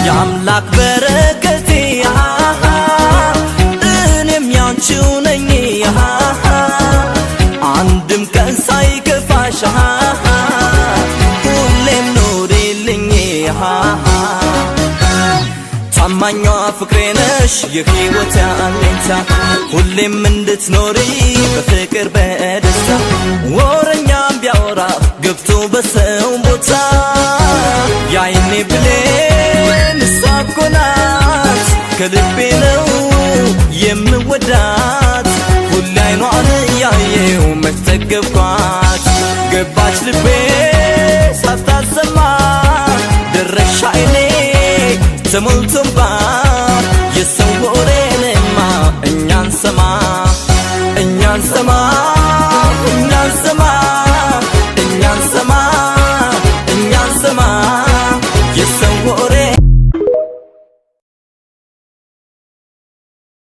ያምላክ በረከቴ እኔም ያንቺው ነኝ አንድም ቀን ሳይከፋሽ ሁሌም ኑሪልኝ ታማኟ ፍቅሬ ነሽ የሕይወቴ አለኝታ ሁሌም እንድትኖሪ በፍቅር በደስታ ወረኛም ቢያወራ ገብቶ በሰው ቦታ ያይኔ ብሌን እሷ እኮ ናት ከልቤ ነው የምወዳት ሁሌ አይኗን እያየሁ መተገብኳት ገባች ልቤ ሳታሰማ ደረሽ አይኔ ተሞልቶባ